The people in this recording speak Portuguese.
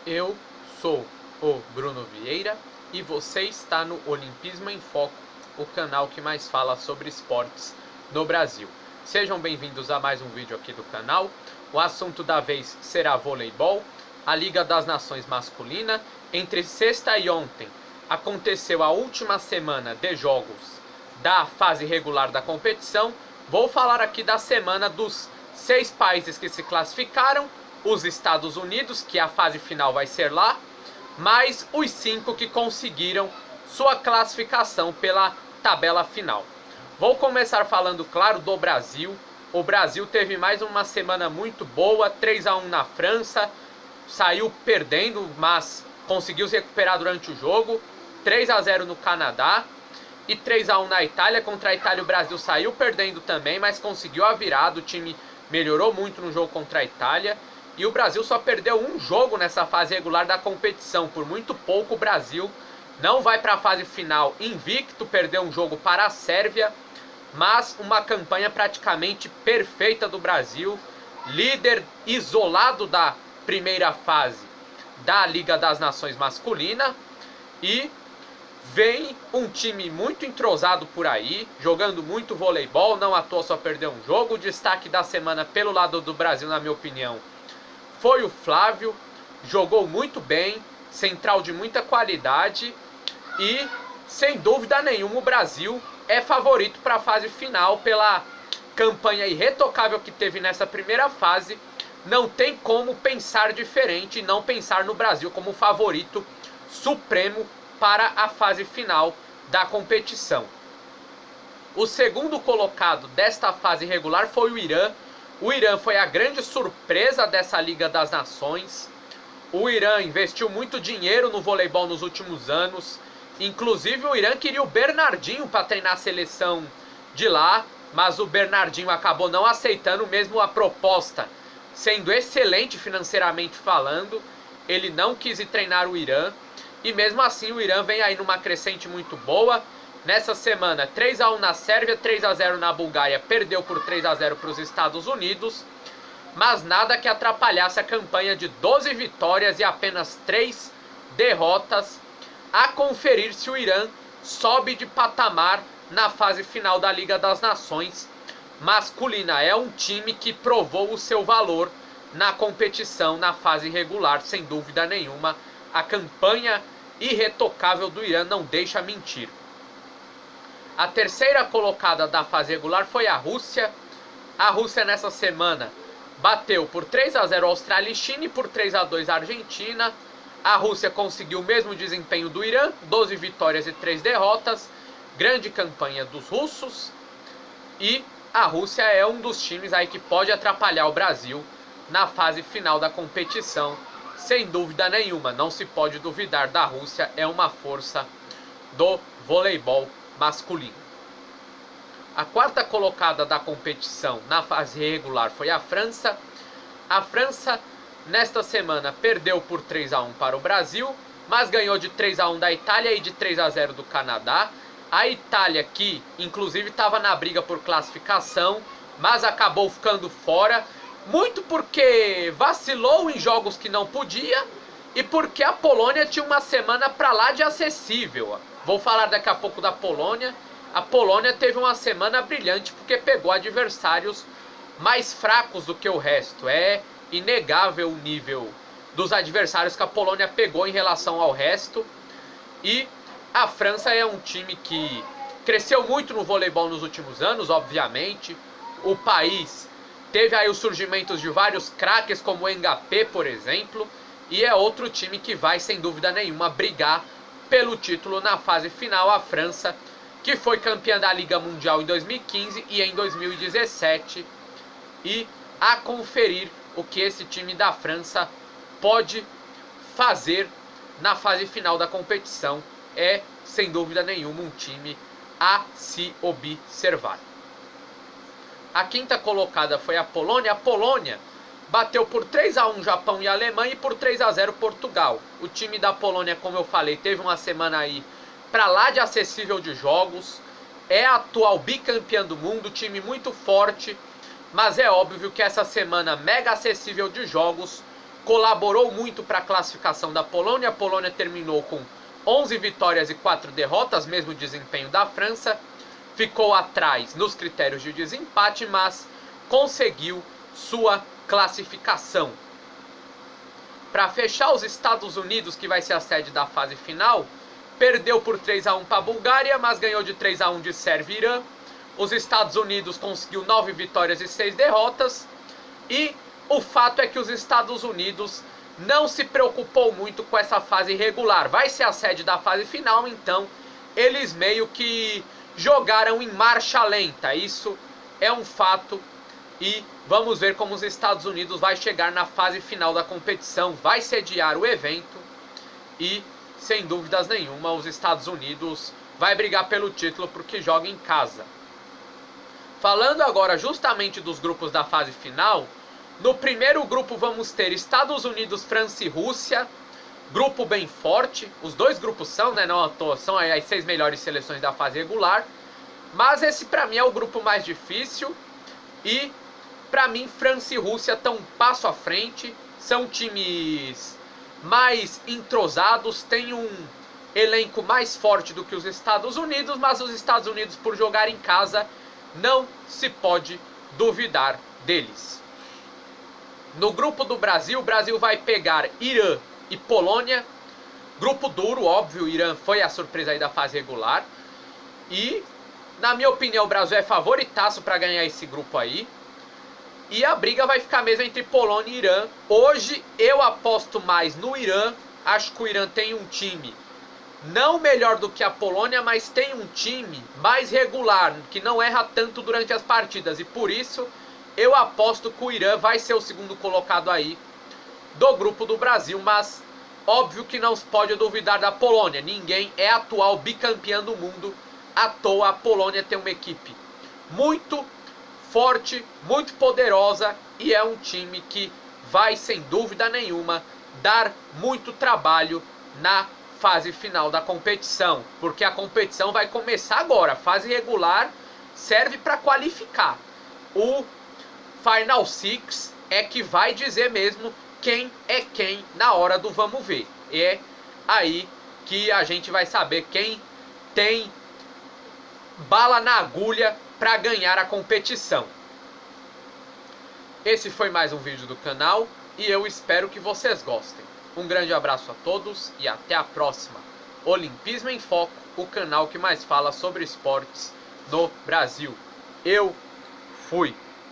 Eu sou o Bruno Vieira e você está no Olimpismo em Foco, o canal que mais fala sobre esportes no Brasil. Sejam bem-vindos a mais um vídeo aqui do canal. O assunto da vez será voleibol, a Liga das Nações masculina. Entre sexta e ontem aconteceu a última semana de jogos da fase regular da competição. Vou falar aqui da semana dos 6 países que se classificaram, os Estados Unidos, que a fase final vai ser lá, mais os 5 que conseguiram sua classificação pela tabela final. Vou começar falando, claro, do Brasil. O Brasil teve mais uma semana muito boa, 3-1 na França, saiu perdendo, mas conseguiu se recuperar durante o jogo, 3-0 no Canadá e 3-1 na Itália. Contra a Itália o Brasil saiu perdendo também, mas conseguiu a virada, o time melhorou muito no jogo contra a Itália. E o Brasil só perdeu um jogo nessa fase regular da competição. Por muito pouco o Brasil não vai para a fase final invicto, perdeu um jogo para a Sérvia, mas uma campanha praticamente perfeita do Brasil, líder isolado da primeira fase da Liga das Nações masculina, e vem um time muito entrosado por aí, jogando muito voleibol, não à toa só perdeu um jogo. O destaque da semana pelo lado do Brasil, na minha opinião, foi o Flávio, jogou muito bem, central de muita qualidade e, sem dúvida nenhuma, o Brasil é favorito para a fase final pela campanha irretocável que teve nessa primeira fase. Não tem como pensar diferente e não pensar no Brasil como favorito supremo para a fase final da competição. O segundo colocado desta fase regular foi o Irã. O Irã foi a grande surpresa dessa Liga das Nações. O Irã investiu muito dinheiro no voleibol nos últimos anos. Inclusive o Irã queria o Bernardinho para treinar a seleção de lá, mas o Bernardinho acabou não aceitando, mesmo a proposta sendo excelente financeiramente falando. Ele não quis ir treinar o Irã. E mesmo assim o Irã vem aí numa crescente muito boa. Nessa semana, 3-1 na Sérvia, 3-0 na Bulgária, perdeu por 3-0 para os Estados Unidos, mas nada que atrapalhasse a campanha de 12 vitórias e apenas 3 derrotas, a conferir se o Irã sobe de patamar na fase final da Liga das Nações masculina. É um time que provou o seu valor na competição, na fase regular, sem dúvida nenhuma. A campanha irretocável do Irã não deixa mentir. A terceira colocada da fase regular foi a Rússia. A Rússia nessa semana bateu por 3-0 a Austrália e China e por 3-2 a Argentina. A Rússia conseguiu o mesmo desempenho do Irã, 12 vitórias e 3 derrotas. Grande campanha dos russos. E a Rússia é um dos times aí que pode atrapalhar o Brasil na fase final da competição. Sem dúvida nenhuma, não se pode duvidar da Rússia, é uma força do voleibol masculino. A quarta colocada da competição na fase regular foi a França. A França nesta semana perdeu por 3-1 para o Brasil, mas ganhou de 3-1 da Itália e de 3-0 do Canadá. A Itália, que inclusive estava na briga por classificação, mas acabou ficando fora, muito porque vacilou em jogos que não podia e porque a Polônia tinha uma semana para lá de acessível. Vou falar daqui a pouco da Polônia. A Polônia teve uma semana brilhante porque pegou adversários mais fracos do que o resto. É inegável o nível dos adversários que a Polônia pegou em relação ao resto. E a França é um time que cresceu muito no voleibol nos últimos anos, obviamente. O país teve aí os surgimentos de vários craques, como o Mbappé, por exemplo. E é outro time que vai, sem dúvida nenhuma, brigar pelo título na fase final. A França, que foi campeã da Liga Mundial em 2015 e em 2017. E a conferir o que esse time da França pode fazer na fase final da competição. É, sem dúvida nenhuma, um time a se observar. A quinta colocada foi a Polônia. A Polônia bateu por 3-1 Japão e Alemanha e por 3-0 Portugal. O time da Polônia, como eu falei, teve uma semana aí pra lá de acessível de jogos. É a atual bicampeã do mundo, time muito forte. Mas é óbvio que essa semana mega acessível de jogos colaborou muito para a classificação da Polônia. A Polônia terminou com 11 vitórias e 4 derrotas, mesmo desempenho da França. Ficou atrás nos critérios de desempate, mas conseguiu sua classificação. Para fechar, os Estados Unidos, que vai ser a sede da fase final, perdeu por 3-1 para a Bulgária, mas ganhou de 3-1 de Sérvia e Irã. Os Estados Unidos conseguiu 9 vitórias e 6 derrotas. E o fato é que os Estados Unidos não se preocupou muito com essa fase regular. Vai ser a sede da fase final, então eles meio que jogaram em marcha lenta. Isso é um fato. E vamos ver como os Estados Unidos vai chegar na fase final da competição. Vai sediar o evento e, sem dúvidas nenhuma, os Estados Unidos vai brigar pelo título porque joga em casa. Falando agora justamente dos grupos da fase final, no primeiro grupo vamos ter Estados Unidos, França e Rússia. Grupo bem forte. Os dois grupos são, né, não à toa, são as 6 melhores seleções da fase regular. Mas esse pra mim é o grupo mais difícil. E pra mim França e Rússia estão um passo à frente. São times mais entrosados, têm um elenco mais forte do que os Estados Unidos. Mas os Estados Unidos, por jogar em casa, não se pode duvidar deles. No grupo do Brasil, o Brasil vai pegar Irã e Polônia. Grupo duro, óbvio, o Irã foi a surpresa aí da fase regular. E, na minha opinião, o Brasil é favoritaço para ganhar esse grupo aí. E a briga vai ficar mesmo entre Polônia e Irã. Hoje eu aposto mais no Irã. Acho que o Irã tem um time não melhor do que a Polônia, mas tem um time mais regular, que não erra tanto durante as partidas. E por isso eu aposto que o Irã vai ser o segundo colocado aí do grupo do Brasil. Mas óbvio que não se pode duvidar da Polônia. Ninguém é atual bicampeão do mundo à toa. A Polônia tem uma equipe muito forte, muito poderosa. E é um time que vai, sem dúvida nenhuma, dar muito trabalho na fase final da competição, porque a competição vai começar agora. A fase regular serve para qualificar. O Final Six é que vai dizer mesmo quem é quem na hora do vamos ver. É aí que a gente vai saber quem tem bala na agulha para ganhar a competição. Esse foi mais um vídeo do canal e eu espero que vocês gostem. Um grande abraço a todos e até a próxima. Olimpismo em Foco, o canal que mais fala sobre esportes no Brasil. Eu fui.